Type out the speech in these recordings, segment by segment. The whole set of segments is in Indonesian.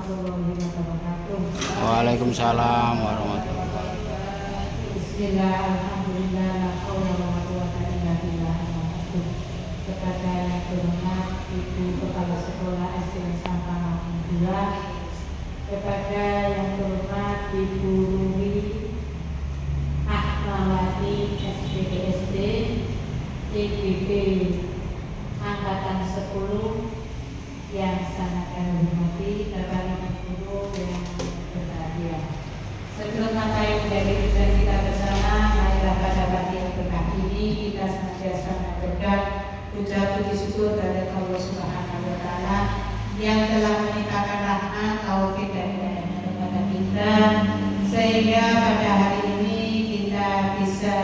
warahmatullahi wabarakatuh. Waalaikumsalam warahmatullahi wabarakatuh. Bismillah, alhamdulillah, la haula wala quwwata illa billah. Kepada yang terhormat Ibu Kepala Sekolah SD Sampang 2, kepada yang terhormat Ibu Rumi Ahmawati SPDSD TGB Angkatan 10 yang sangat kami hormati, Bapak Ibu guru yang berbahagia. Sebelum apa dari tujuan kita bersama, marilah pada pagi yang berkah ini kita senantiasa mengaturkan puja puji syukur dari Allah Subhanahu wa Ta'ala yang telah menimpakan rahmat, taufik dan hidayah kepada kita, sehingga pada hari ini kita bisa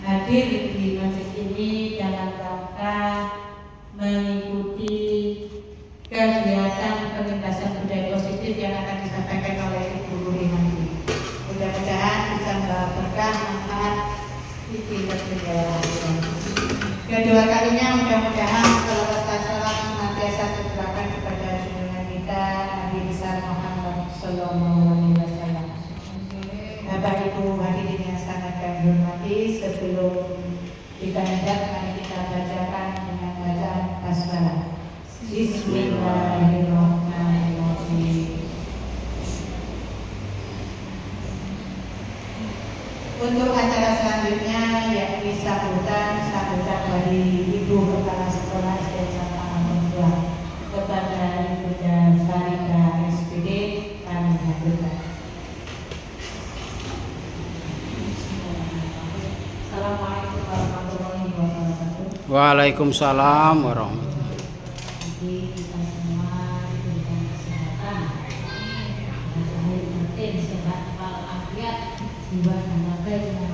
hadir di masjid ini dalam rangka mengikuti kegiatan pengentasan budaya positif yang akan disampaikan oleh Ibu Guru nanti. Mudah-mudahan bisa membawa berkah manfaat di kegiatan. Kedua kalinya mudah-mudahan selawat salam senantiasa tercurahkan kepada junjungan kita Nabi besar Muhammad Sallallahu Alaihi Wasallam. Bapak Ibu hadirin yang sangat kami hormati, sebelum kita hendak mari kita bacakan dengan bacaan basmalah. Bismillahirrahmanirrahim. Untuk acara selanjutnya yakni sambutan dari Ibu Kepala Sekolah SD Sampang 2 kepada Ibu Farida SPD kami haturkan. Assalamualaikum warahmatullahi wabarakatuh. Waalaikumsalam warahmatullahi wabarakatuh. Jadi kita semua diberikan kesehatan, lahir batin, sehat walafiat, jiwa dan raga dengan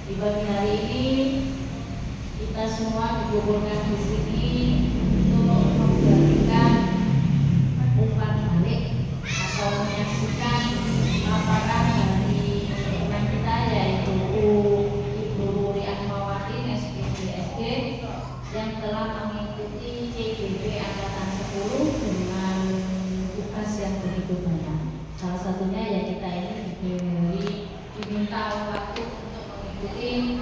di pagi hari ini kita semua dikumpulkan di sini untuk memberikan umpan balik atau menyaksikan paparan dari teman kita yaitu Ibu Ruri Ahmawati SPDSD yang telah mengikuti CGB Angkatan 10 dengan tugas yang begitu banyak. Salah satunya ya kita ini diminta waktu untuk mengikuti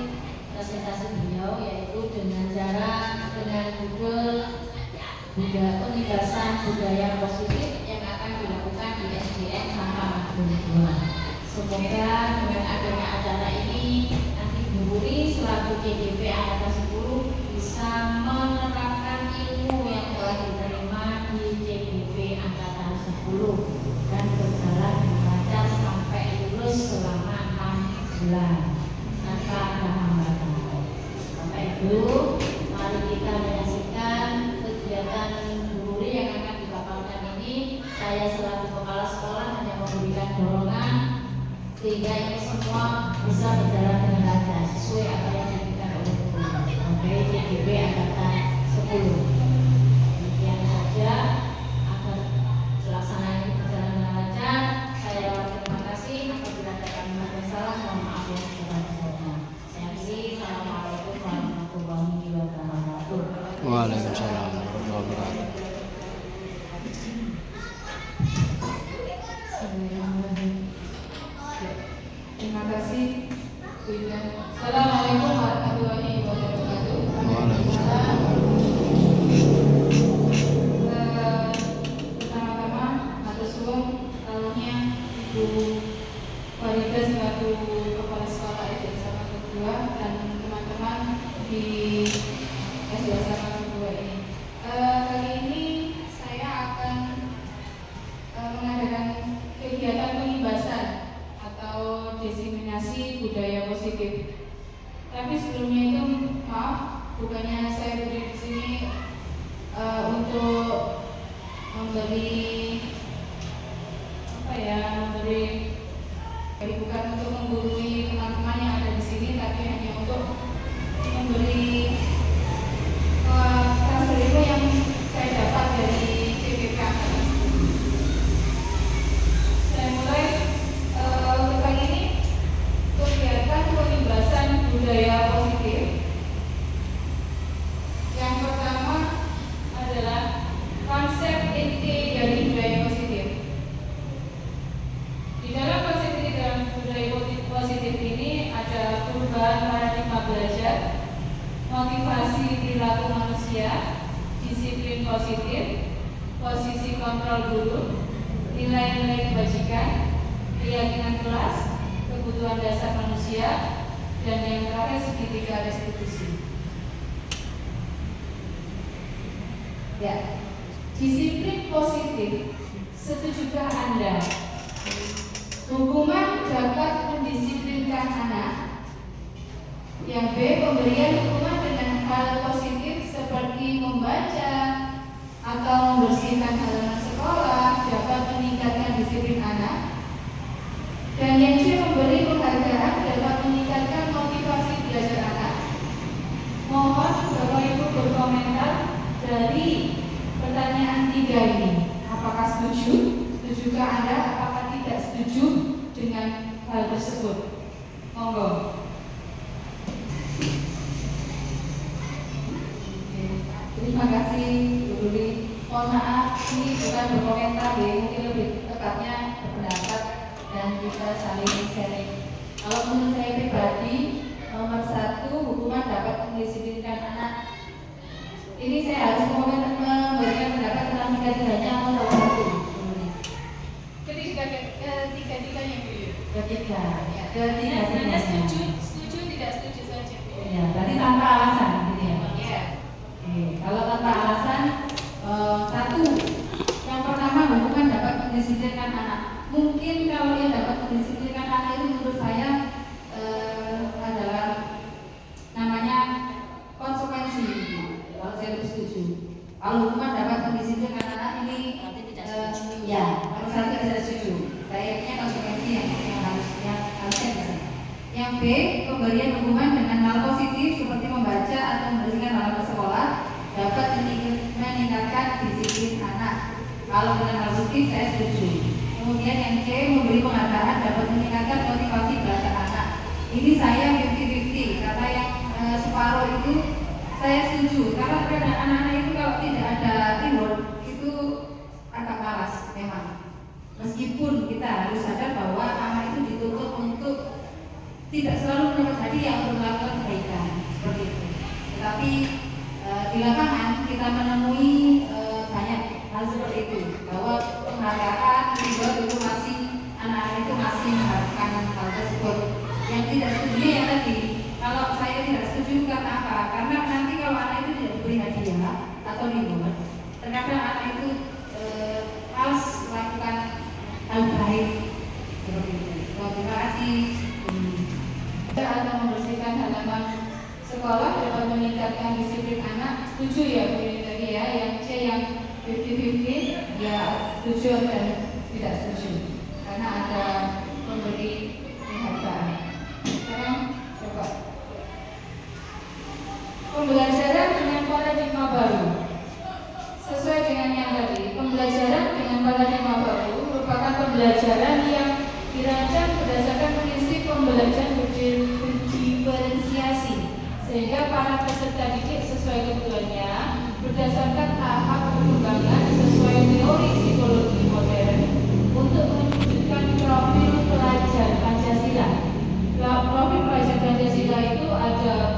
presentasi beliau, yaitu dengan judul penegasan budaya positif yang akan dilakukan di SDN Sampang 2. Semoga dengan adanya acara ini nanti Bu Ruri selaku CGB Angkatan 10 bisa menerapkan ilmu yang telah diterima di CGB Angkatan 10 dan berjalan lancar sampai lulus selama 6 bulan tanpa ada hambatan. Bapak Ibu, mari kita menyaksikan kegiatan Bu Ruri yang akan dilakukan ini. Saya selaku kepala sekolah hanya memberikan dorongan sehingga ini semua bisa berjalan dengan lancar sesuai apa yang diberikan oleh Bu Ruri. Oke, CGB Angkatan 10. Demikian saja agar pelaksanaan ini berjalan dengan lancar. Saya terima kasih. Apabila ada kalimat yang salah, mohon maaf yang sebesar-besarnya. Saya akhiri. Assalamualaikum warahmatullahi wabarakatuh. Waalaikumsalam warahmatullahi wabarakatuh. Terima kasih. Assalamualaikum warahmatullahi wabarakatuh. Waalaikumsalam. Pertama-tama atur suwun tolongnya Ibu Farida selaku Kepala Sekolah SD Sampang 2 dan teman-teman di SD Sampang 2 ini. Kali ini saya akan mengadakan kegiatan penghibasan atau diseminasi budaya positif. Tapi sebelumnya itu maaf, bukannya saya berdiri di sini untuk memberi bukan untuk menggurui teman-teman yang ada di sini, tapi hanya untuk memberi transfer ilmu yang saya dapat dari CPK. Saya mulai untuk kali ini kegiatan penghibasan budaya positif. Yang pertama adalah konsep inti dari kontrol guru, nilai-nilai kebajikan, keyakinan kelas, kebutuhan dasar manusia, dan yang terakhir segitiga restitusi. Ya, disiplin positif. Setujukah Anda? Hukuman dapat mendisiplinkan anak. Yang B, pemberian hukuman dengan hal positif seperti membaca atau membersihkan halaman sekolah dapat meningkatkan disiplin anak. Dan yang C, memberi penghargaan dapat meningkatkan motivasi belajar anak. Mohon Bapak Ibu berkomentar dari pertanyaan 3 ini. Apakah setuju? Setujukah Anda? Apakah tidak setuju dengan hal tersebut? Monggo. Terima kasih Bu Duli. Mohon maaf, ini bukan berkomentar ya, mungkin lebih tepatnya berpendapat dan kita saling sharing. Kalau menurut saya pribadi, nomor 1 hukuman dapat mendisiplinkan anak. Ini saya harus memberikan pendapat tentang tiga-tiganya atau salah satu. Ketiga-tiganya dulu. Ketiga-tiganya. Setuju, tidak setuju saja. Ya, berarti tanpa alasan gitu ya. Ya. Kalau tanpa alasan, 1, yang pertama hukuman dapat mendisiplinkan anak. Mungkin kalau yang dapat mendisiplinkan anak itu menurut saya adalah namanya konsekuensi. Kalau saya lebih setuju. Kalau hukuman dapat mendisiplinkan anak ini, ya, kalau saya tidak setuju. Saya punya konsekuensi yang harusnya bisa. Yang B, pemberian hukuman dengan hal positif seperti membaca atau membersihkan halaman sekolah dapat meningkatkan disiplin anak. Kalau dengan hal positif saya setuju. Kemudian yang C, memberi penghargaan dapat meningkatkan motivasi belajar anak. Ini saya 50-50 karena yang separuh itu saya setuju. Karena kadang anak-anak itu kalau tidak ada reward itu agak malas memang. Meskipun kita harus sadar bahwa anak itu dituntut untuk tidak selalu mendapat hadiah untuk melakukan kebaikan seperti itu. Tetapi di lapangan kita menemui banyak hal seperti itu, bahwa penghargaan itu masih anak-anak itu masih mengharapkan hal tersebut. Yang tidak setuju yang tadi, kalau saya tidak setuju karena apa? Karena nanti kalau anak itu tidak diberi hadiah atau reward, terkadang anak itu malas melakukan hal baik seperti itu. Terima kasih. Atau membersihkan halaman sekolah dapat meningkatkan disiplin anak. Setuju ya Bu ini tadi ya. Yang C yang 50-50 ya setuju dan tidak setuju karena ada pemberi penghargaan. Sekarang coba pembelajaran dengan paradigma baru. Sesuai dengan yang tadi, pembelajaran dengan paradigma baru merupakan pembelajaran yang dirancang berdasarkan prinsip pembelajaran berdiferensiasi, sehingga para peserta didik sesuai kebutuhannya berdasarkan tahap perkembangan sesuai teori psikologi modern untuk mewujudkan profil pelajar Pancasila. Profil pelajar Pancasila itu ada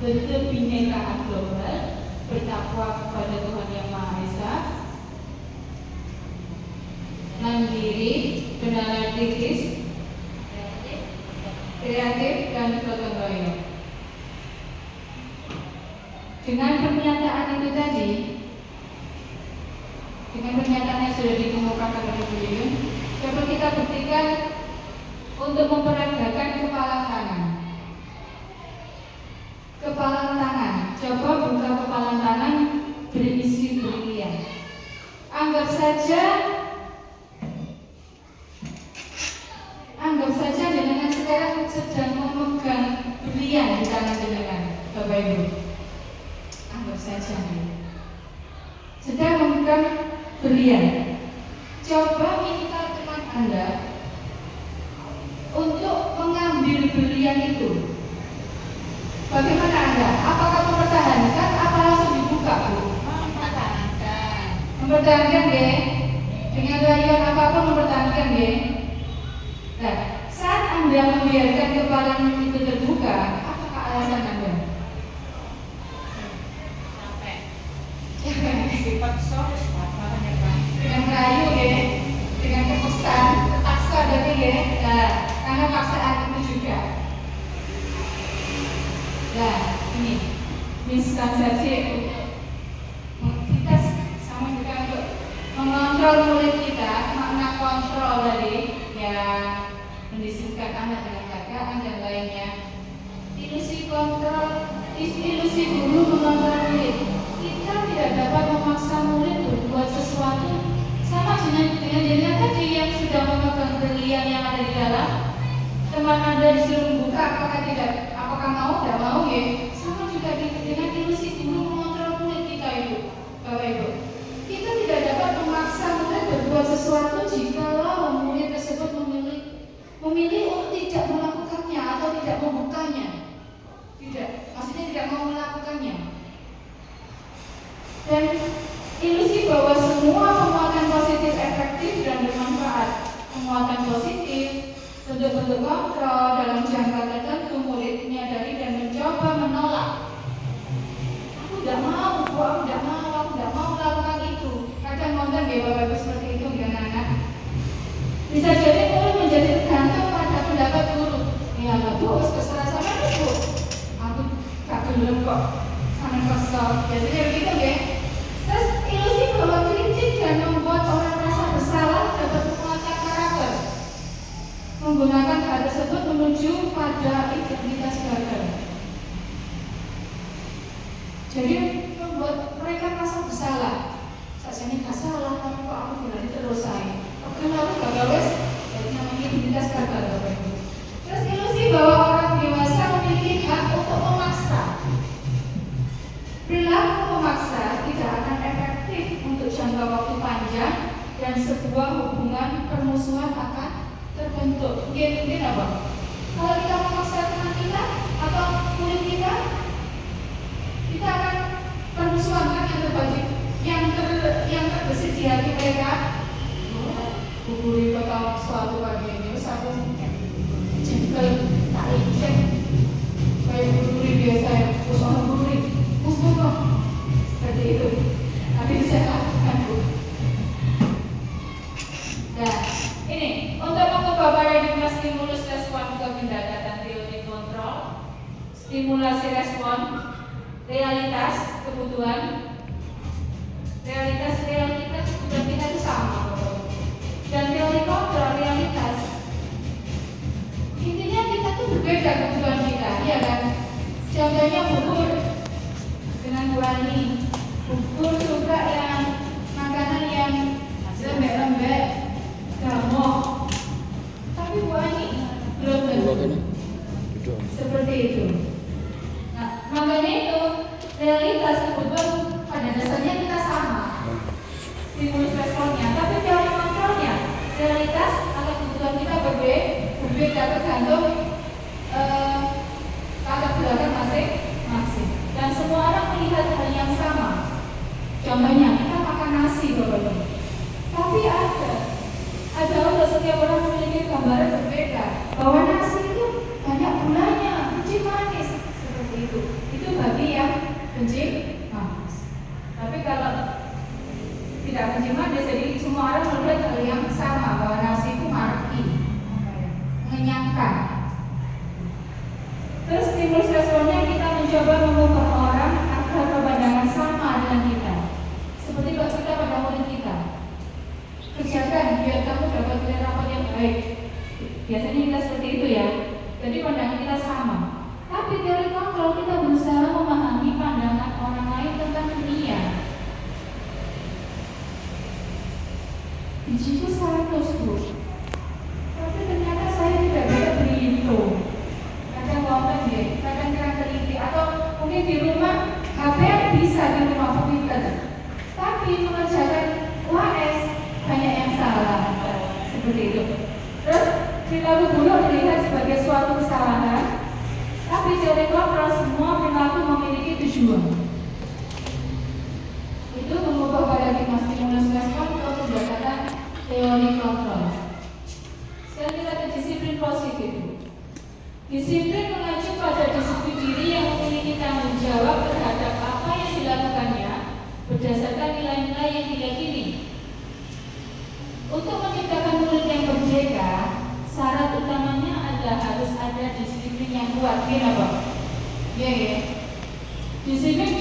berkebinekaan global, bertakwa kepada Tuhan Yang Maha Esa, mandiri, bernarasi, kreatif, dan gotong royong. Dengan pernyataan itu tadi, dengan pernyataan yang sudah dikemukakan oleh beliau, coba kita buktikan untuk memperagakan kepala tangan. Kepala tangan, coba buka kepala tangan berisi brilian. Anggap saja jenengan sekarang sedang memegang brilian di tangan jenengan, Bapak Ibu. Anggap saja sedang memegang brilian. Coba minta teman Anda untuk mengambil brilian itu. Bagaimana Anda? Apakah mempertahankan? Apa langsung dibuka, Bu? Mempertahankan. Mempertahankan ya. Dengan rayuan apapun mempertahankan ya. Nah, saat Anda membiarkan kepala itu terbuka, apakah alasan Anda? Capek. Sifat sok, makanya mendispensasi kita sama juga untuk mengontrol murid kita. Makna kontrol tadi ya mendisiplinkan anak dengan keadaan dan lainnya. Ilusi kontrol, ilusi guru mengontrol murid. Kita tidak dapat memaksa murid berbuat sesuatu sama dengan tadi yang sudah memegang berlian yang ada di dalam. Teman Anda disuruh membuka, apakah mau? Tidak mau ya. Sama juga dengan ilusi guru mengontrol murid kita itu, Bapak Ibu. Kita tidak dapat memaksa murid berbuat sesuatu jikalau murid tersebut memilih untuk tidak melakukannya atau tidak membukanya. Tidak, maksudnya tidak mau melakukannya. Dan ilusi bahwa semua penguatan positif efektif dan bermanfaat. Penguatan positif, bentuk-bentuk kontrol dalam jangka tertentu murid menyadari dan mencoba menolak. Aku tidak mau, aku tidak mau melakukan itu. Kadang nonton ya Bapak Ibu seperti itu dengan anak. Bisa jadi murid menjadi tergantung pada pendapat guru. Ya bagus, terserah sama Bu. Aku gak belum kok, sama kesel. Biasanya begitu ya. Terus ilusi bahwa kritik dan membuat orang merasa bersalah dapat menguatkan karakter. Menggunakan hal tersebut menuju pada identitas gagal. Jadi membuat mereka merasa bersalah. Saya ini gak salah, tapi kok aku berani terus saya. Kenapa aku gagal wes? Jadi namanya identitas gagal Bapak Ibu. Terus ilusi bahwa orang dewasa memiliki hak untuk memaksa. Perilaku memaksa tidak akan efektif untuk jangka waktu panjang dan sebuah hubungan permusuhan akan terbentuk. Mungkin apa? Kalau kita memaksa teman kita atau murid kita akan permusuhan kan yang terbagi, yang terbesit di hati mereka. Bu guru kata suatu pagi ini, aku jengkel tak licin kayak guru biasa ya, usaha guru musuh seperti itu. Tapi bisa lakukan Bu. Nah, ini untuk mengubah paradigma stimulus respon ke pendekatan teori kontrol, stimulasi respon, realitas kebutuhan, realitas kebutuhan kita itu sama. Dan teori kontrol realitas intinya kita tuh berbeda kebutuhan kita, ya kan? Contohnya bubur dengan Bu Ani. Bubur suka yang makanan yang lembek-lembek, gamok. Tapi Bu Ani belum tentu seperti itu. Nah, makanya itu realitas kebutuhan pada dasarnya kita sama. Stimulus responnya, tapi teori kontrolnya realitas atau kebutuhan kita berbeda tergantung latar belakang masing-masing. Dan semua orang melihat hal yang sama. Contohnya kita makan nasi Bapak. Tapi ada untuk setiap orang memiliki gambaran berbeda bahwa nasi itu banyak gulanya, benci manis seperti itu. Itu bagi yang benci manis. Tapi kalau tidak benci manis, jadi semua orang melihat hal yang sama bahwa nasi itu marki, mengenyangkan. Terus stimulus responnya kita mencoba mengubah orang agar berpandangan sama dengan kita. Seperti kita pada murid kita, kerjakan biar kamu dapat nilai rapor yang baik. Biasanya kita seperti itu ya. Jadi pandangan kita sama. Tapi teori kontrol kita berusaha memahami pandangan orang lain tentang dunia. Bijiku 100 Bu, tapi ternyata saya tidak bisa berhitung. Kadang ngomong ya, kadang kurang teliti. Atau mungkin di rumah HP bisa di rumah komputer, tapi mengerjakan UAS banyak yang salah. Seperti itu. Terus perilaku buruk dilihat sebagai suatu kesalahan, tapi teori kontrol semua perilaku memiliki tujuan. Itu mengubah paradigma stimulus respon ke pendekatan teori kontrol. Sekarang kita ke disiplin positif. Disiplin mengacu pada disiplin diri yang memiliki tanggung jawab terhadap apa yang dilakukannya berdasarkan nilai-nilai yang diyakini. Untuk menciptakan murid yang merdeka, syarat utamanya adalah harus ada disiplin yang kuat. Kenapa? Ya. Disiplin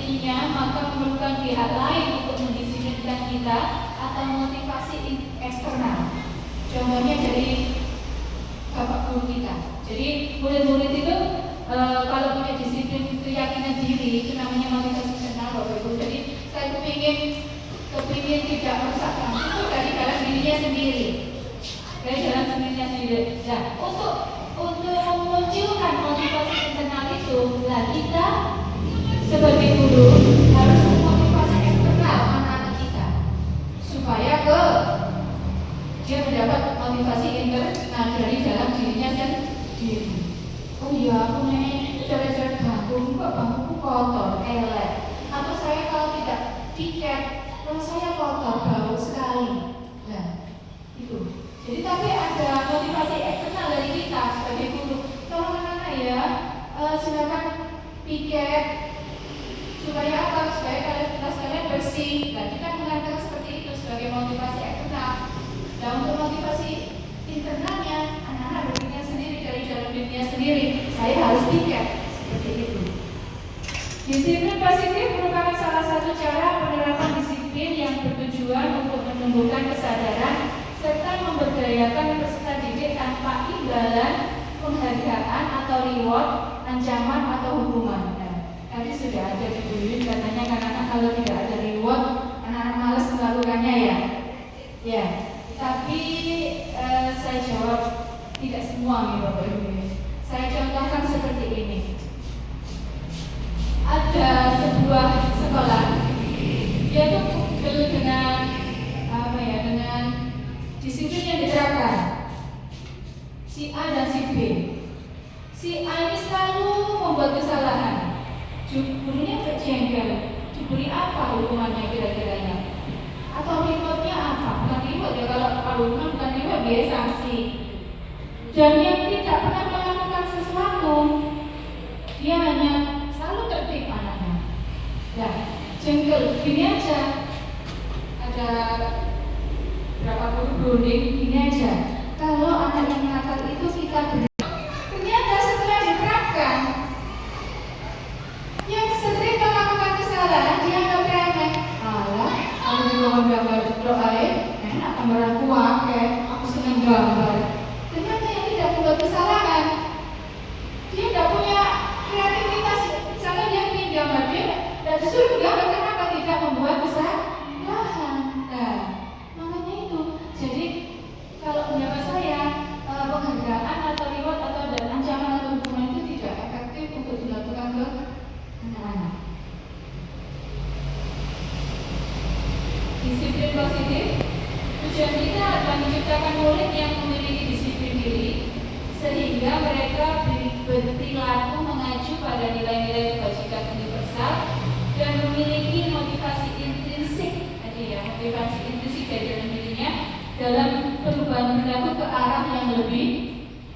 memilikinya, maka memerlukan pihak lain untuk mendisiplinkan kita atau motivasi eksternal. Contohnya dari bapak guru kita. Jadi murid-murid itu kalau punya disiplin keyakinan diri itu namanya motivasi eksternal, bapak ibu. Jadi saya kepingin tidak merusak itu dari dalam dirinya sendiri. Dari dalam dirinya sendiri. Nah, untuk memunculkan motivasi internal itu, nah kita sebagai guru harus memotivasi eksternal anak-anak kita supaya dia mendapat motivasi internal dari dalam dirinya sendiri. Oh iya, aku nih coret-coret bangku, kok bangku kotor, elek. Atau saya kalau tidak piket, kalau saya kotor, bau sekali. Nah, itu. Jadi tapi ada motivasi eksternal dari kita sebagai guru. Tolong anak-anak ya, silakan piket supaya apa? Supaya kelas kalian bersih. Dan kita mengatakan seperti itu sebagai motivasi eksternal. Dan untuk motivasi internalnya, anak-anak berpikir sendiri dari dalam dirinya sendiri. Saya harus piket seperti itu. Disiplin positif merupakan salah satu cara penerapan disiplin yang bertujuan untuk menumbuhkan kesadaran serta memberdayakan peserta didik tanpa imbalan, penghargaan atau reward, ancaman atau hukuman. Nah, tadi sudah ada dibully katanya karena kalau tidak ada reward, anak-anak malas melakukannya ya. Ya, tapi saya jawab tidak semua nih Bapak Ibu. Saya contohkan seperti ini. Ada sebuah sekolah, dia tuh penuh dengan dengan disiplin yang diterapkan. Si A dan si B. Si A ini selalu membuat kesalahan. Gurunya berjengkel. Diberi apa hukumannya kira-kiranya? Atau rewardnya apa? Bukan reward ya, kalau hukuman bukan reward, dia sanksi. Dan yang tidak pernah melakukan sesuatu, dia hanya selalu tertib anaknya. Nah, jengkel gini aja. Ada berapa guru berunding gini aja. Kalau anak yang nakal itu kita beri. Ternyata setelah diterapkan, yang sering melakukan kesalahan dia nggak remeh. Alah, aku juga gambar doa enak gambaran kuake, aku seneng gambar. Ternyata yang tidak membuat kesalahan, dia tidak punya kreativitas. Misalnya dia ingin gambar, dia tidak disuruh gambar, kenapa tidak membuat kesalahan? Nah, makanya itu. Jadi kalau pendapat saya, penghargaan atau reward atau ancaman atau hukuman itu tidak efektif untuk dilakukan ke anak-anak. Disiplin positif, tujuan kita adalah menciptakan murid yang memiliki disiplin diri sehingga mereka berperilaku mengacu pada nilai-nilai kebajikan universal dan memiliki motivasi intrinsik, motivasi intrinsik dari dalam dirinya dalam perubahan perilaku ke arah yang lebih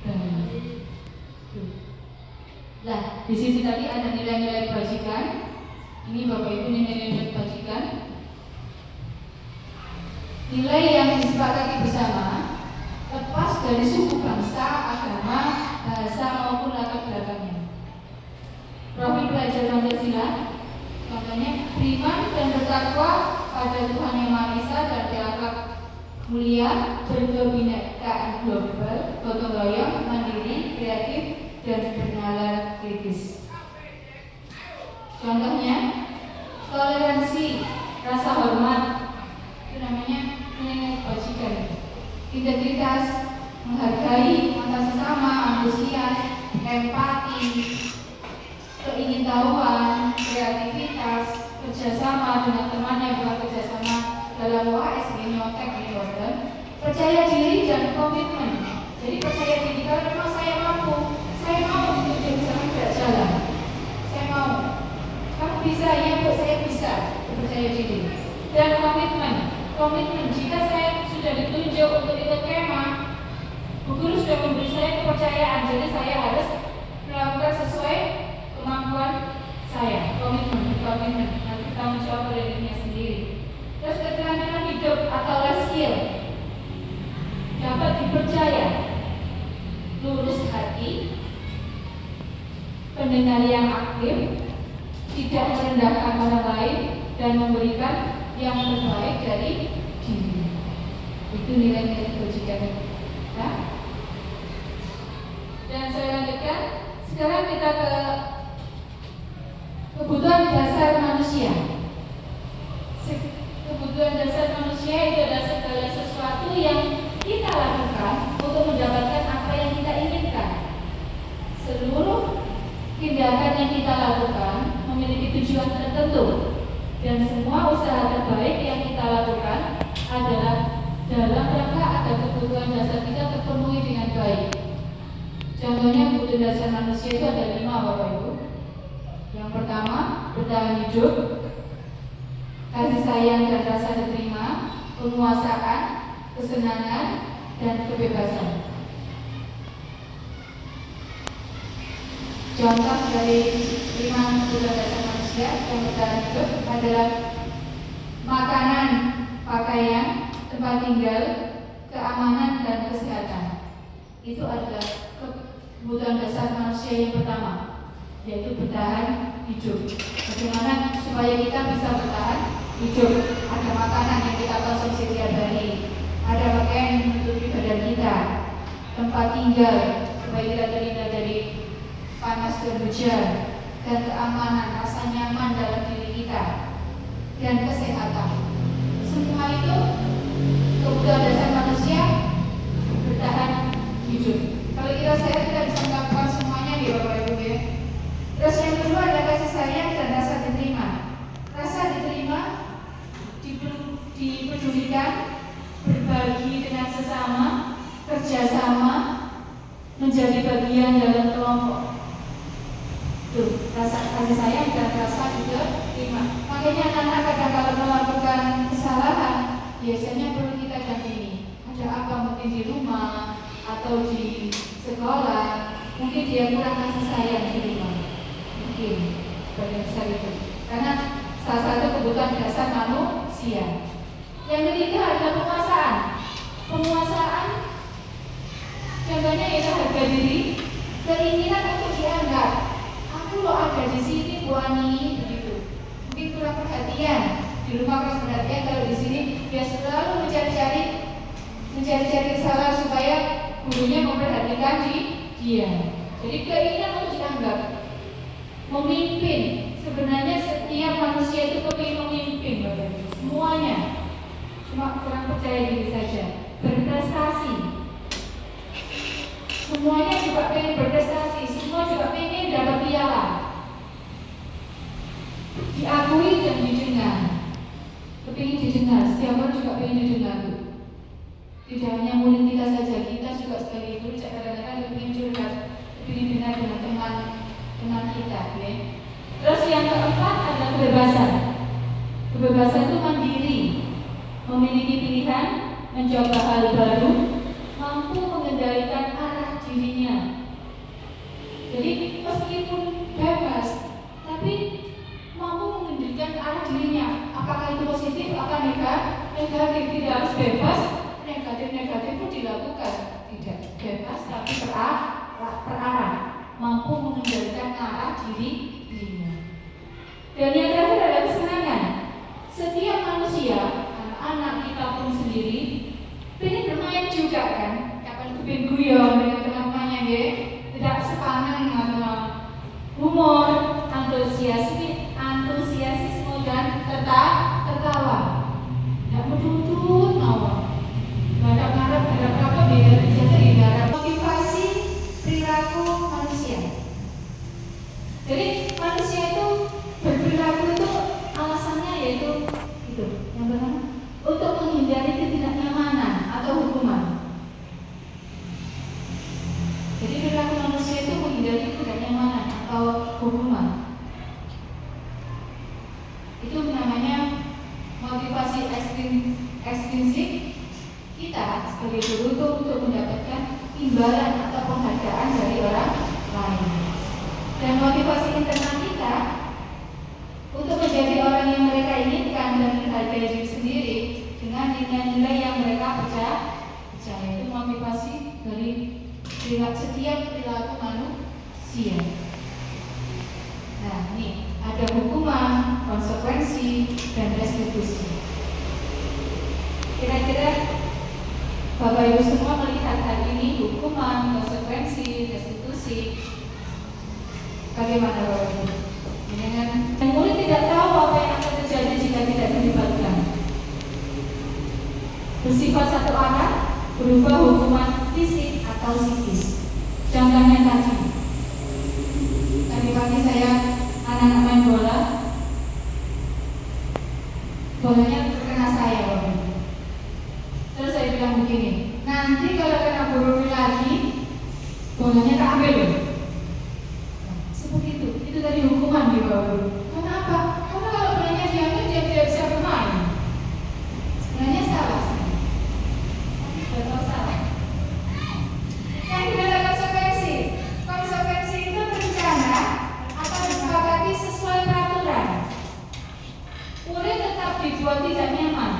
baik. Nah, di sini tadi ada nilai-nilai kebajikan. Ini Bapak Ibu nilai-nilai kebajikan. Nilai yang disepakati bersama, lepas dari suku, bangsa, agama, bahasa maupun latar belakangnya. Profil pelajar Pancasila, contohnya beriman dan bertakwa pada Tuhan Yang Maha Esa dan berakhlak mulia, berkebinekaan global, gotong royong, mandiri, kreatif, dan bernalar kritis. Contohnya, toleransi, rasa hormat, itu namanya nilai kebajikan. Integritas, menghargai antar sesama, antusias, empati, keingintahuan, kreativitas, kerjasama dengan teman yang bukan kerjasama dalam OAS, nyontek, percaya diri dan komitmen. Jadi percaya diri, kalau memang saya mau untuk bisa tidak jalan, saya mau. Kamu bisa, ya Bu, saya bisa. Percaya diri dan komitmen. Jika saya sudah ditunjuk untuk ikut kemah, Bu Guru sudah memberi saya kepercayaan, jadi saya harus melakukan sesuai kemampuan saya. Komitmen. Nanti tanggung jawab pada dirinya sendiri. Terus keterampilan hidup atau life skill, dapat dipercaya, lurus hati, pendengar yang aktif, tidak merendahkan orang lain, dan memberikan yang terbaik dari diri. Itu nilai-nilai kebajikan kita. Dan saya lanjutkan. Sekarang kita ke kebutuhan dasar manusia. Kebutuhan dasar manusia itu adalah segala sesuatu yang kita lakukan untuk mendapatkan apa yang kita inginkan. Seluruh tindakan yang kita lakukan memiliki tujuan tertentu, dan semua usaha terbaik yang kita lakukan adalah dalam rangka agar kebutuhan dasar kita terpenuhi dengan baik. Contohnya kebutuhan dasar manusia itu ada 5, Bapak Ibu. Yang pertama, bertahan hidup, kasih sayang dan rasa diterima, penguasaan, kesenangan, dan kebebasan. Contoh dari 5 kebutuhan dasar manusia yang bertahan hidup adalah makanan, pakaian, tempat tinggal, keamanan, dan kesehatan. Itu adalah kebutuhan dasar manusia yang pertama, yaitu bertahan hidup. Bagaimana supaya kita bisa bertahan hidup? Ada makanan yang kita konsumsi tiap hari, ada pakaian yang menutupi badan kita, tempat tinggal supaya kita terhindar dari panas dan hujan, dan keamanan, rasa nyaman dalam diri kita, dan kesehatan. Semua itu kebutuhan dasar manusia bertahan hidup. Kalau kita sehat, kita bisa melakukan semuanya di Bapak Ibu ya. Terus yang kedua adalah kasih sayang dan rasa diterima. Rasa diterima, dipedulikan, berbagi dengan sesama, kerjasama, menjadi bagian dalam kelompok. Tuh, rasa kasih sayang dan rasa diterima. Makanya anak-anak kadang kalau melakukan kesalahan, biasanya perlu kita dampingi. Ada apa mungkin di rumah atau di sekolah, mungkin dia kurang kasih sayang di rumah. Mungkin bagian besar itu. Karena salah satu kebutuhan dasar manusia. Yang ketiga adalah penguasaan. Penguasaan contohnya yaitu harga diri, keinginan untuk dianggap. Aku loh ada di sini, Bu Ani, begitu. Mungkin kurang perhatian di rumah, kurang perhatian. Kalau di sini dia selalu mencari-cari kesalahan supaya gurunya memperhatikan dia. Jadi keinginan untuk dianggap. Memimpin. Sebenarnya setiap manusia itu kepingin memimpin, Bapak. Semuanya. Cuma kurang percaya diri saja. Berprestasi. Semuanya juga pengen berprestasi. Semua juga pengen dapat piala. Diakui dan didengar. Kepingin didengar. Setiap orang juga pengen didengar. Tidak hanya murid kita saja, kita juga sebagai guru kadang-kadang ingin curhat, ingin dengar dengan teman kita. Ya. Terus yang keempat adalah kebebasan. Kebebasan itu mandiri, memiliki pilihan, mencoba hal baru, mampu mengendalikan arah dirinya. Jadi meskipun bebas, tapi mampu mengendalikan arah dirinya. Apakah itu positif? Apakah negatif? Tidak harus bebas. Negatif pun dilakukan, tidak bebas tapi terarah, mampu mengendalikan arah dirinya. Dan yang terakhir adalah kesenangan. Setiap manusia, anak-anak kita pun sendiri, pengen bermain juga kan? Kapan pengen guyon dengan teman-temannya ya? Tidak sepanang dengan humor, antusiasisme dan tertawa. Tidak menuntut awal. Harap apa beda biasa digarap. Motivasi perilaku manusia. Jadi manusia itu berperilaku itu alasannya yaitu itu yang pertama untuk menghindari ketidaknyamanan atau hukuman. Jadi perilaku manusia itu menghindari ketidaknyamanan atau hukuman. Itu namanya motivasi ekstrinsik. Kita sebagai guru itu untuk mendapatkan imbalan atau penghargaan dari orang lain. Dan motivasi internal kita untuk menjadi orang yang mereka inginkan dan menghargai diri sendiri dengan nilai-nilai yang mereka percaya. Itu motivasi dari setiap perilaku manusia. Nah, ini ada hukuman, konsekuensi, dan restitusi. Kira-kira Bapak Ibu semua melihat hal ini, hukuman, konsekuensi, restitusi, bagaimana Bapak Ibu? Dengan murid tidak tahu apa yang akan terjadi jika tidak dilibatkan. Bersifat satu arah, berubah hukuman fisik atau psikis. Contohnya tadi pagi saya anak-anak main bola, bolanya terkena saya Bapak Ibu. Terus saya bilang begini, nanti kalau kena guru lagi, bolanya tak ambil loh. Seperti itu tadi hukuman di bawah. Kenapa? Karena kalau bolanya diambil dia tidak bisa bermain. Sebenarnya salah. Betul salah. Yang tidak ada konsekuensi. Konsekuensi itu berencana atau disepakati sesuai peraturan. Murid tetap dibuat tidak nyaman.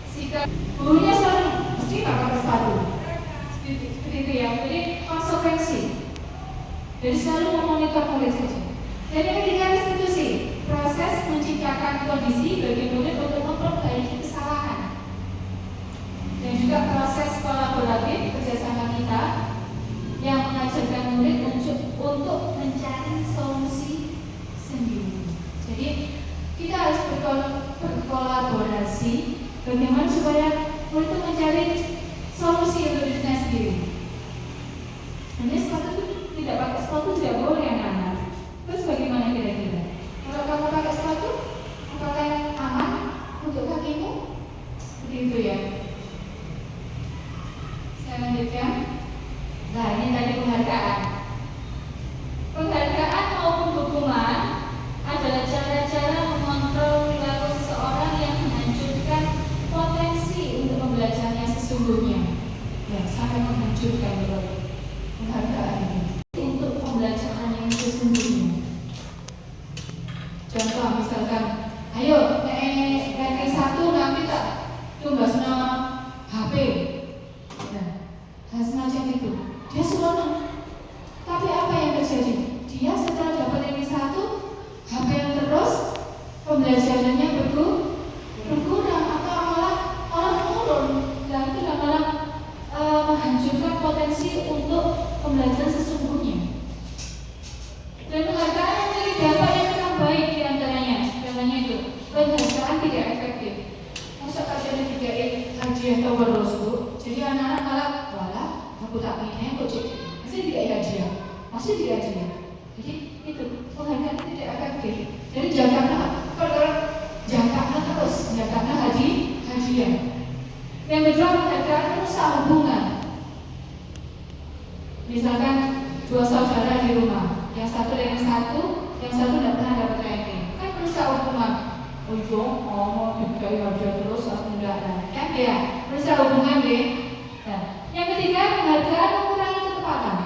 Jika gurunya selalu mesti nggak pakai sepatu, seperti itu ya. Jadi konsekuensi. Jadi selalu memonitor murid saja. Jadi ketiga restitusi, proses menciptakan kondisi bagi murid untuk memperbaiki kesalahan. Dan juga proses kolaboratif kerjasama kita yang mengajarkan murid untuk mencari solusi sendiri. Jadi kita harus berkolaborasi. Bagaimana supaya murid itu mencari solusi untuk dirinya sendiri. Hanya sepatu itu tidak pakai sepatu tidak boleh anak-anak. Terus bagaimana kira-kira? Kalau kamu pakai sepatu, apakah aman untuk kakimu? Seperti itu ya. Saya lanjutkan. Nah ini tadi penghargaan. Penghargaan maupun hukuman adalah cara-cara mengontrol perilaku seseorang yang menghancurkan potensi untuk pembelajarannya sesungguhnya. Ya, sampai menghancurkan penghargaan ini untuk pembelajaran yang sesungguhnya. Contoh misalkan, ayo ranking 1 nanti tak tugasnya HP. Nah, semacam itu. Dia senang. Tapi apa yang terjadi? Dia setelah dapat ranking 1, HP yang terus pembelajarannya berkurang atau malah menurun. Dan itu malah menghancurkan potensi untuk pembelajaran sesungguhnya. Dan penghargaan yang memiliki dampak yang kurang baik di antaranya. Contohnya itu, penghargaan tidak efektif. Masa kajian diberikan hadiah atau bonus Bu? Jadi anak-anak malah, walah, aku tak pengen kok jadi. Masih tidak hadiah, masih tidak hadiah. Jadi itu penghargaan tidak efektif. Jadi jangkauan terus, jangkauan hadiah. Yang kedua penghargaan merusak hubungan. Misalkan dua saudara di rumah, yang satu ranking 1, yang satu tidak pernah dapat ranking, kan merusak hubungan. Ujung, dikai hadiah terus, aku tidak ada. Kan ya, merusak hubungan deh. Nah, yang ketiga penghargaan mengurangi ketepatan.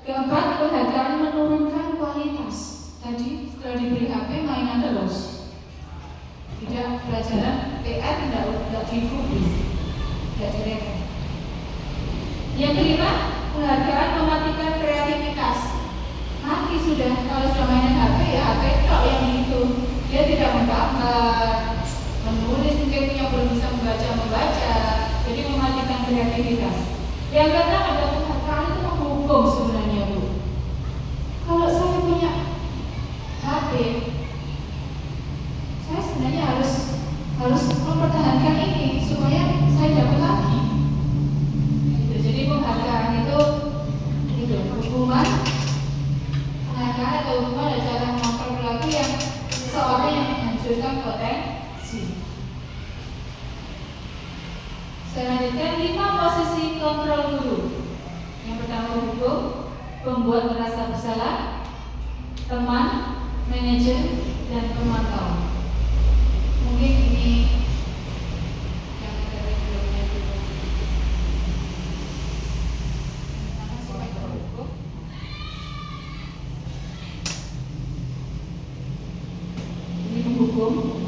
Keempat, penghargaan menurunkan kualitas. Tadi setelah diberi HP mainan terus. Tidak pelajaran PR tidak dipublis, tidak direkam. Yang kelima, penghargaan mematikan kreativitas. Mati sudah, kalau sudah mainan HP ya HP tok yang itu. Dia tidak menggambar, menulis mungkin yang belum bisa membaca. Jadi mematikan kreativitas. Yang keenam ada penghargaan itu menghukum sebenarnya Bu. Kalau saya punya HP, saya sebenarnya harus mempertahankan ini supaya saya dapat lagi. Jadi penghargaan itu hukuman, penghargaan atau hukuman adalah cara mengontrol perilaku yang seseorang yang menghancurkan potensi. Selanjutnya 5 posisi kontrol guru. Yang pertama hukum, pembuat merasa bersalah, teman, manajer, dan pemantau. Mungkin ini yang dari sebelumnya juga. Ini menghukum.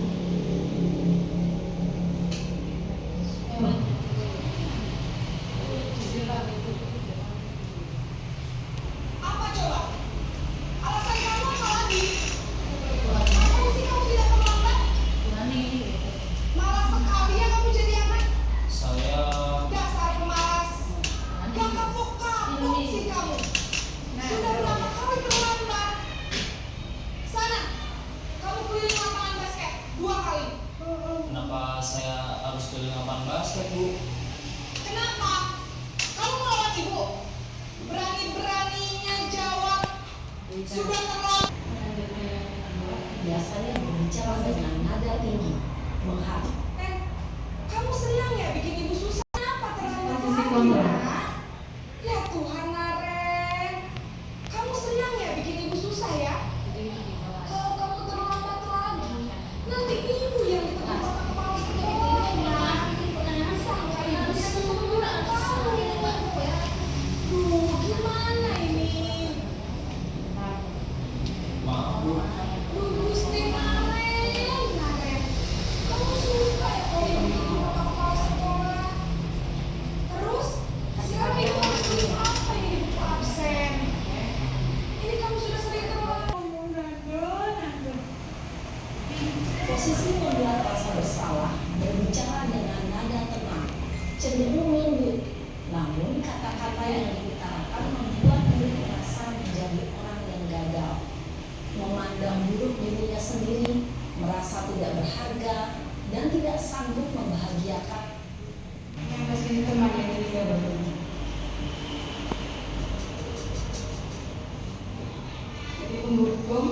hukum,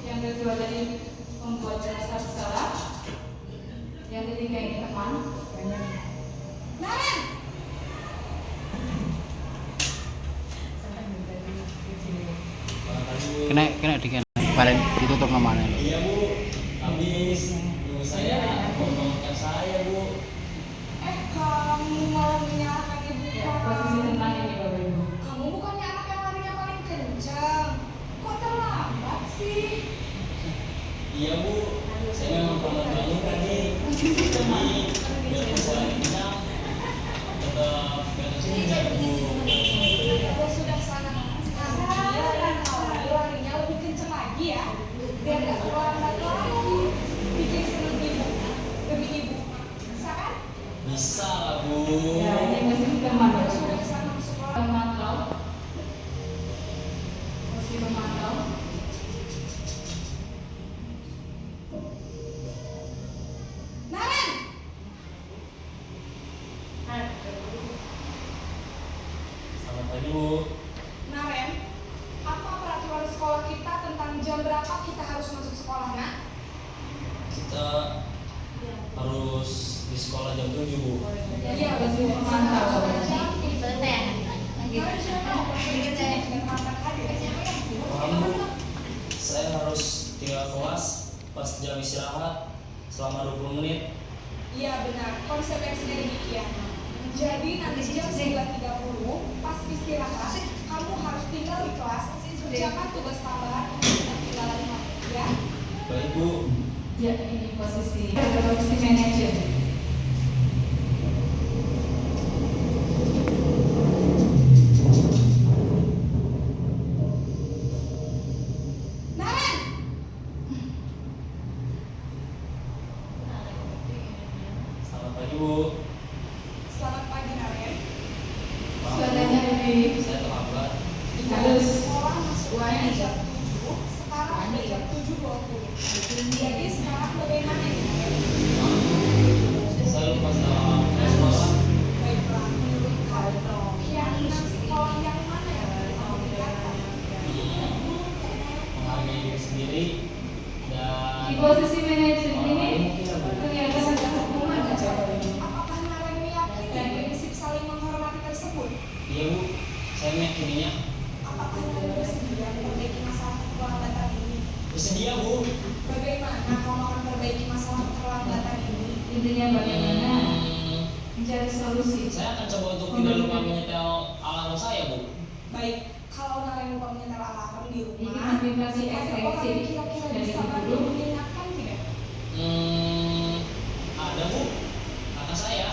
yang kedua tadi membuat rasa bersalah, yang ketiga ini teman. Naren. Kena dikit. Balik ditutup namanya. Iya Bu, habis ibu saya ngomongkan saya Bu. Kamu malah menyalahkan ibu Posisi kamu. tenang ini Bapak Ibu. Kamu bukannya anak yang larinya paling kencang. Kok terlambat sih? Iya Bu, saya memang pernah bangun tadi. Jadi biar saya kenyang, tetap gak kenyang Bu. Ya sudah sana. Sekarang kalau larinya lebih kencang lagi ya. Biar gak terlambat lagi. Bikin seneng ibu. Demi ibu. Bisa kan? Bisa lah Bu. Ya, ini posisi teman. Ya sudah sana masuk kelas. Pemantau. Posisi pemantau. Naren. Selamat pagi Bu. Naren. Apa peraturan sekolah kita tentang jam berapa kita harus masuk sekolah, nak? Kita harus di sekolah jam 7 Bu. Iya, Posisi pemantau. Kalian sudah tahu prosedur dengan rapat hadir. Paham Bu, saya harus tinggal kelas pas jam istirahat selama 20 menit. Iya benar, konsekuensinya demikian. Jadi nanti jam 9.30 pas istirahat, kamu harus tinggal di kelas, kerjakan tugas tambahan dan ketinggalan kamu, ya. Baik Bu. Ya, ini posisi manajer. Naren, Selamat pagi Bu. selamat pagi Naren. Maaf, Suaranya Bu. lebih Saya terlambat. halus. Sekolah masuknya jam 7, sekarang sudah jam 7.20. Jadi sekarang bagaimana ini Naren? Saya lupa dalam sekolah. Baiklah, menurut kamu, keyakinan sekolah yang mana yang perlu kamu tingkatkan? Menghargai diri sendiri dan Di posisi manajer orang lain ini mungkin ya Bu. kelihatan ada hukuman nggak, Pak? Apakah Naren meyakini prinsip saling menghormati tersebut? Iya Bu, saya meyakininya. Apakah Naren bersedia memperbaiki masalah keterlambatan ini? Bersedia Bu. Bagaimana kamu akan memperbaiki masalah keterlambatan ini? Intinya bagaimana Hmm, mencari solusi. saya akan coba untuk tidak lupa menyetel alarm saya Bu. Baik, kalau Naren lupa menyetel alarm di Ini rumah, motivasi ada orang ekspresi yang kira-kira dari bisa bantu guru. mengingatkan tidak? Ada Bu. Kakak saya,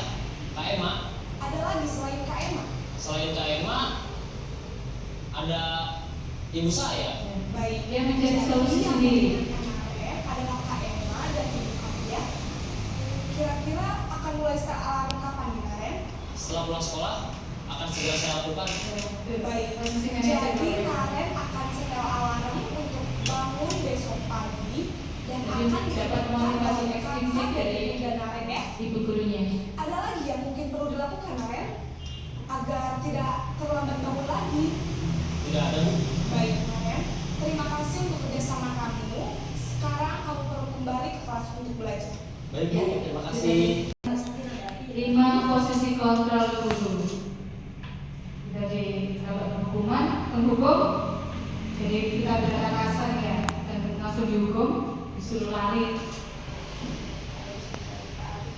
Kak Emma. Ada lagi selain Kak Emma? Selain Kak Emma, ada ibu saya. Baik, Dia mencari solusi yang sendiri. mengingatkan Naren adalah Kak Emma dan ibu kamu ya. Kira-kira akan mulai setel alarm kapan nih Naren? Setelah pulang sekolah, akan segera saya lakukan. Baik, Posisi manajer. jadi Naren akan setel alarm untuk bangun besok pagi dan Jadi akan dapat didapatkan motivasi dari ekstrinsik kakak dari dan Bunda Naren ya. Ibu gurunya. Ada lagi yang mungkin perlu dilakukan Naren agar tidak terlambat bangun lagi. Tidak ada Bu. Baik Naren, terima kasih untuk kerjasama kamu. Sekarang kamu perlu kembali ke kelas untuk belajar. Baik Bu, terima kasih. 5 posisi kontrol guru. Dari kalau hukuman, penghukum, jadi kita berkata kasar ya, dan langsung dihukum, disuruh lari,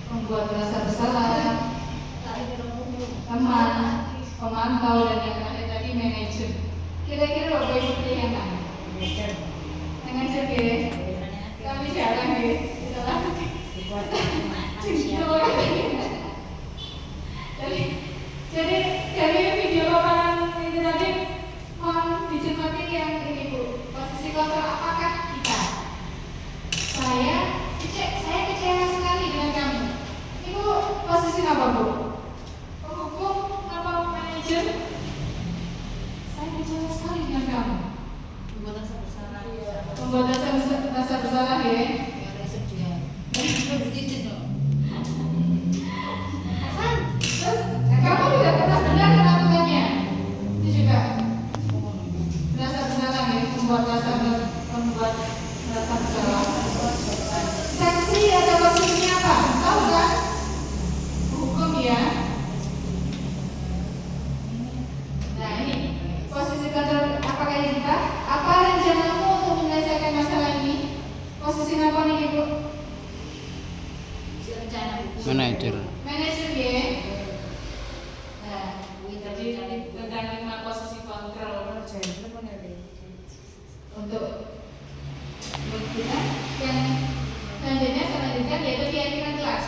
membuat rasa bersalah, teman, pemantau, dan yang terakhir tadi manajer. Kira-kira Bapak Ibu pilih yang mana? Manajer ya? Kami jarang ya? Itulah. Jadi dari video paparan ini tadi mohon dicermati yang ini Bu, posisi kontrol apakah kita? Saya kecewa sekali dengan kamu. Ibu posisi apa Bu? Penghukum apa manajer? Saya kecewa sekali dengan kamu. Membuat rasa bersalah ya. Terus kamu juga pernah benar kan aturannya? Itu juga rasa bersalah ya, membuat rasa Manajer. Manajer ya. Nah, jadi tentang 5 posisi kontrol untuk kita yang selanjutnya yaitu keyakinan kelas.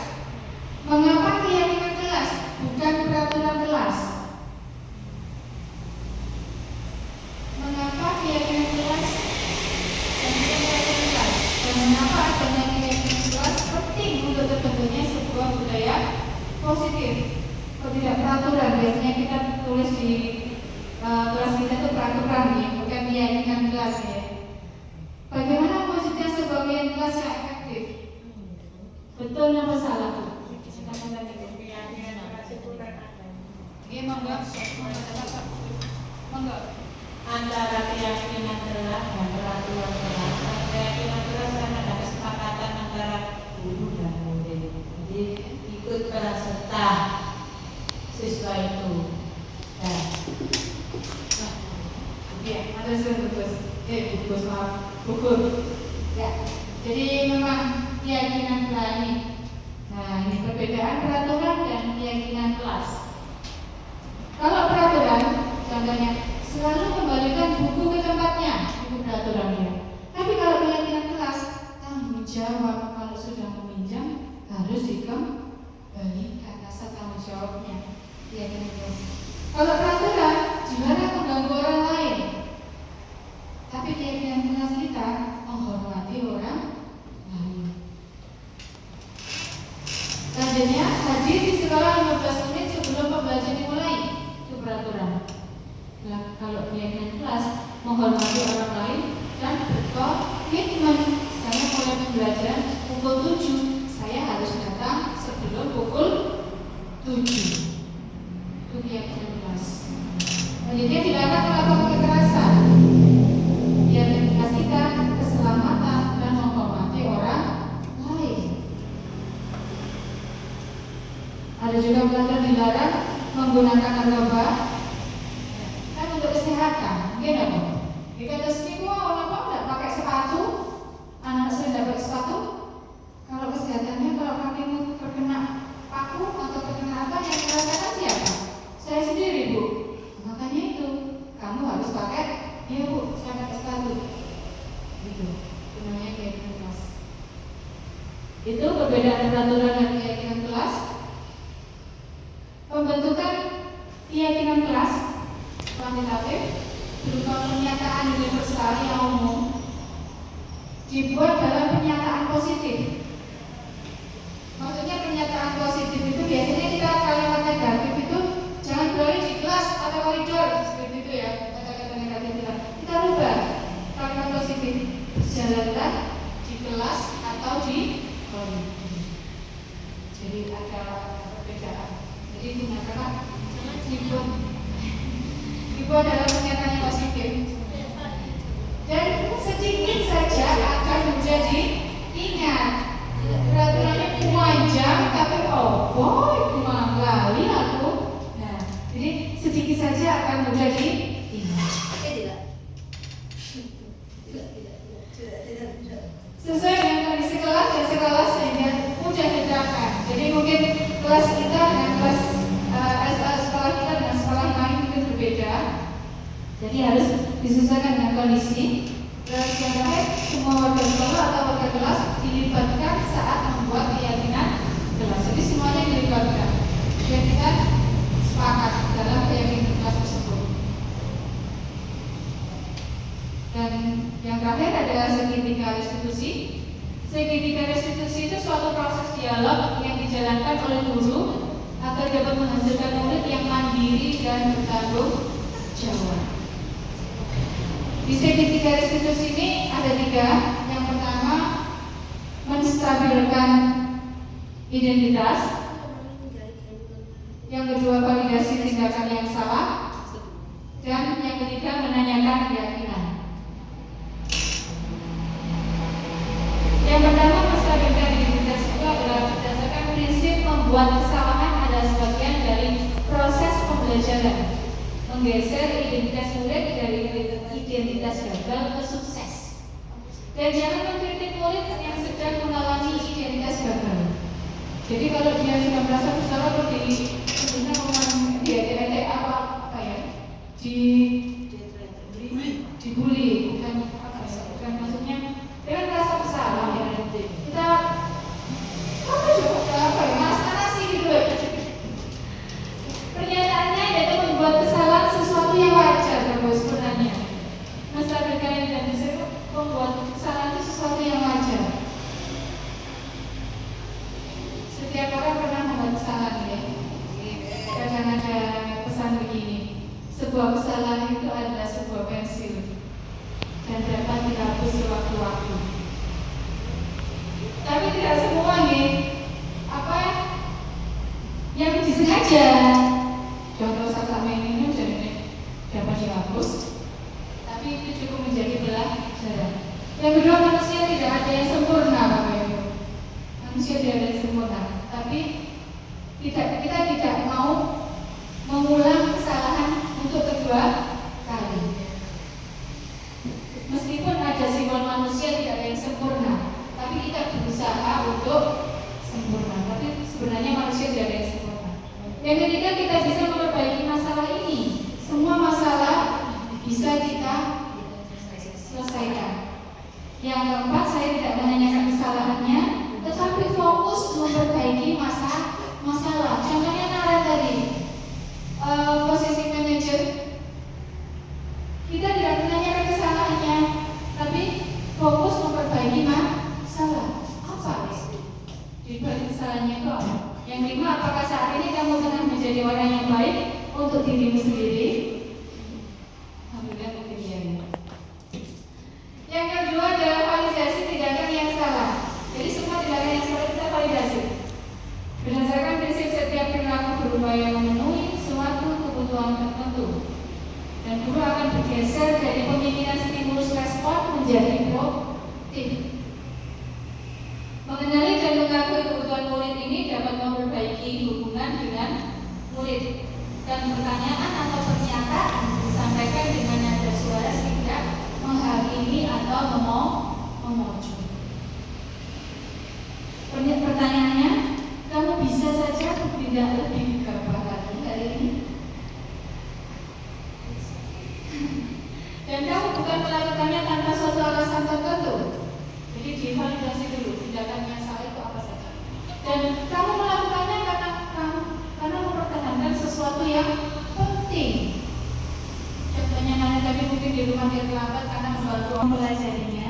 Mengapa keyakinan kelas bukan peraturan kelas? Mengapa keyakinan kelas dan bukan peraturan kelas? Dan mengapa adanya keyakinan kelas penting untuk terbentuknya sebuah budaya positif? Kalau tidak peraturan, biasanya kita tulis di kelas kita itu peraturan ya, bukan keyakinan kelas ya. Bagaimana mewujudkan sebuah keyakinan kelas yang efektif? Betul apa salah? Iya, monggo. Antara keyakinan kelas dan peraturan kelas. Keyakinan kelas kan ada kesepakatan antara guru dan murid. Jadi ikut peran serta siswa itu. Ya, ada bungkus maaf, gugur. Ya, jadi memang keyakinan kelas ini. Nah, ini perbedaan peraturan dan keyakinan kelas. Kalau peraturan, contohnya selalu kembalikan buku ke tempatnya, buku peraturannya. Tapi kalau keyakinan kelas, tanggung jawab kalau sudah meminjam harus dikembalikan rasa tanggung jawabnya. Keyakinan kelas. Kalau peraturan, dilarang mengganggu orang lain. Tapi keyakinan kelas kita menghormati orang lain. Selanjutnya, hadir di sekolah 15 menit sebelum pembelajaran dimulai. Itu peraturan. Nah, kalau keyakinan kelas menghormati orang lain dan berkomitmen. Saya mulai belajar pukul 7, saya harus datang sebelum pukul 7. Itu keyakinan kelas. Selanjutnya, dilarang melakukan kekerasan. Keyakinan kelas kita keselamatan dan menghormati orang lain. Ada juga peraturan dilarang menggunakan narkoba kan untuk kesehatan. Mungkin apa? Jika ada sini orang tidak pakai sepatu, anak saya tidak pakai sepatu. Kalau kesehatannya, kalau kakimu terkena paku atau terkena apa yang merasakan siapa? Saya sendiri, Bu. Makanya itu kamu harus pakai. Iya, Bu, saya pakai sepatu. Gitu. Itu namanya keyakinan kelas. Itu perbedaan peraturan dan keyakinan kelas. Pembentukan keyakinan kelas kuantitatif berupa pernyataan universal yang umum dibuat dalam pernyataan positif. Maksudnya pernyataan positif itu biasanya kita kalimat negatif itu jangan berlari di kelas atau koridor seperti itu ya, kata-kata negatif kita rubah kalimat positif berjalanlah di kelas atau di koridor. Jadi ada perbedaan. Jadi gunakanlah dibuat dalam pernyataan yang positif dan sedikit saja akan menjadi ingat. Peraturannya panjang tapi boy kali aku. Nah, jadi sedikit saja akan menjadi ingat. Sesuai dengan kondisi kelas dan sekolah sehingga mudah diterapkan. Jadi mungkin kelas kita dengan kelas sekolah kita dengan sekolah lain mungkin berbeda. Jadi harus disesuaikan dengan kondisi. Terus yang terakhir, semua warga sekolah atau warga kelas dilibatkan saat membuat keyakinan kelas. Jadi semuanya dilibatkan. Dan kita sepakat dalam keyakinan kelas tersebut. Dan yang terakhir adalah segitiga restitusi. Segitiga restitusi itu suatu proses dialog yang dijalankan oleh guru agar dapat menghasilkan murid yang mandiri dan bertanggung jawab. Di segitiga restitusi ini ada 3. Yang pertama, menstabilkan identitas. Yang kedua, validasi tindakan yang salah. Dan yang ketiga, menanyakan keyakinan. Yang pertama, menstabilkan identitas itu adalah berdasarkan prinsip membuat kesalahan adalah sebagian dari proses pembelajaran, menggeser identitas murid dari identitas gagal ke sukses. Dan jangan mengkritik murid yang sedang mengalami identitas gagal. Jadi kalau dia sudah merasa bersalah atau sebenarnya orang dia apa ya, dibully, bukan apa ya, bukan maksudnya dia kan merasa bersalah ya. Kita apa coba apa ya, masalah sih gitu ya. Pernyataannya yaitu membuat kesalahan sesuatu yang wajar Bapak sebenarnya. Masalah berkaitan dan bisa membuat kesalahan itu sesuatu yang wajar. Setiap orang pernah membuat kesalahan ya. Kadang ada pesan begini, sebuah kesalahan itu adalah sebuah pensil dan dapat dihapus sewaktu-waktu. Tapi tidak semua nih apa yang disengaja. Contoh saat ini jadi dapat dihapus, tapi itu cukup menjadi pelajaran. Yang kedua, manusia tidak ada yang sempurna, Bapak Ibu. Manusia tidak ada yang sempurna, tapi kita tidak mau mengulang kesalahan untuk kedua kali. Meskipun ada simbol manusia tidak ada yang sempurna, tapi kita berusaha untuk sempurna. Tapi sebenarnya manusia tidak ada yang sempurna. Yang ketiga, kita bisa memperbaiki masalah ini. Semua masalah bisa kita selesaikan. Yang keempat, saya tidak menanyakan kesalahannya, tetapi fokus memperbaiki masalah. Contohnya Nara tadi, posisi manajer, kita tidak menanyakan kesalahannya, tapi fokus memperbaiki masalah. Apa di balik kesalahannya itu apa? Yang kelima, apakah saat ini kamu tengah menjadi orang yang baik untuk dirimu sendiri? Alhamdulillah mungkin ya. Yang kedua adalah validasi tindakan yang salah. Jadi semua tindakan yang salah kita validasi. Berdasarkan prinsip setiap perilaku berupaya memenuhi suatu kebutuhan tertentu, dan guru akan bergeser dari pemikiran stimulus respon menjadi proaktif. Mengenali dan mengakui kebutuhan murid ini dapat memperbaiki hubungan dengan murid, dan pertanyaan atau pernyataan disampaikan dengan nada suara tidak menghakimi atau memojok. Pertanyaannya, kamu bisa saja tidak lebih gegabah lagi hari ini, dan kamu bukan melakukannya tanpa suatu alasan tertentu. Jadi divalidasi dulu tindakan yang salah itu apa saja. Dan kamu melakukannya karena mempertahankan sesuatu yang penting. Contohnya mana tadi mungkin di rumah dia terlambat karena membantu orang mempelajarinya.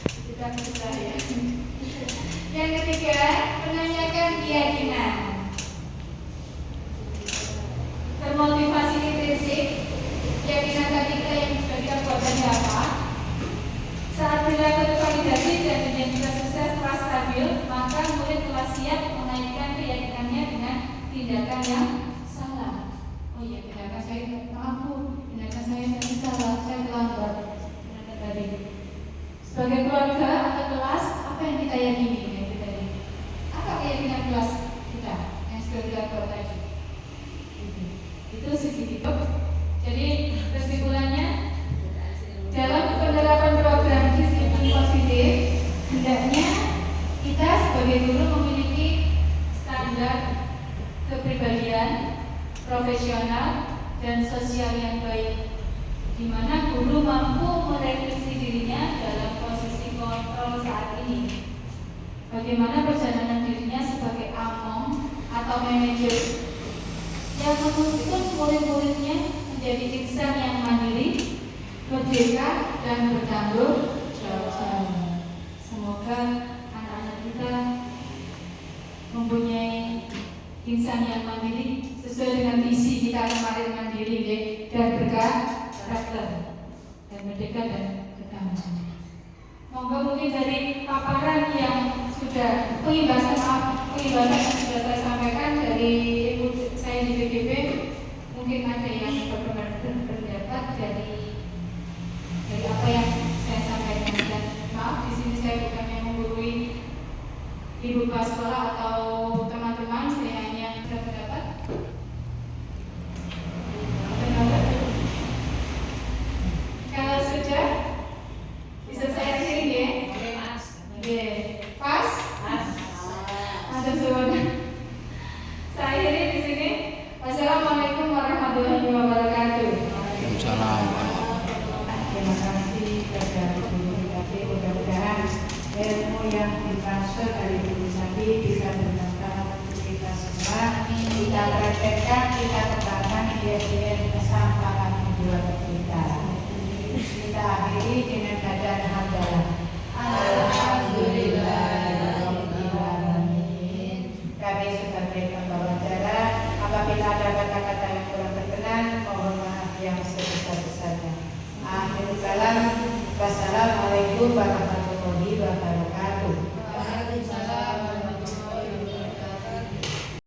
Kita susah ya. Yang ketiga, menanyakan keyakinan. Termotivasi intrinsik, keyakinan tadi kita yang sudah kita buat tadi apa? Saat dilakukan validasi dan identitas sukses telah stabil, maka murid telah siap menaikkan keyakinannya dengan tindakan yang salah. Oh iya, tindakan saya maaf Bu, tindakan saya tadi salah, saya terlambat. Tindakan tadi. Sebagai keluarga atau kelas, apa yang kita yakini? Apa keyakinan kelas kita yang sudah kita buat tadi? Itu sisi hidup. Jadi kesimpulannya, dalam penerapan program disiplin positif, hendaknya kita sebagai guru memiliki standar kepribadian, profesional, dan sosial yang baik, di mana guru mampu merevisi dirinya dalam posisi kontrol saat ini. Bagaimana perjalanan dirinya sebagai among atau manajer yang menuntun murid-muridnya menjadi insan yang mandiri, merdeka, dan bertanggung jawab. Semoga anak-anak kita mempunyai insan yang mandiri sesuai dengan visi kita kemarin, mandiri dan berkarakter dan merdeka dan bertanggung jawab. Moga mungkin dari paparan yang sudah pengibasan yang sudah saya sampaikan dari ibu saya di BPB, mungkin ada yang berpendapat dari apa yang saya sampaikan. Dan maaf, di sini saya bukan yang menggurui ibu kepala sekolah atau teman-teman, saya hanya berpendapat. Kalau sudah bisa saya akhiri ya. Pas? kesampahan keluarga kita. Kita akhiri dengan bacaan hamdalah. Alhamdulillahirrahmanirrahim. Kami sebagai pembawa acara, apabila ada kata-kata yang kurang berkenan, mohon maaf yang sebesar-besarnya. Akhirul kalam. Wassalamualaikum warahmatullahi wabarakatuh.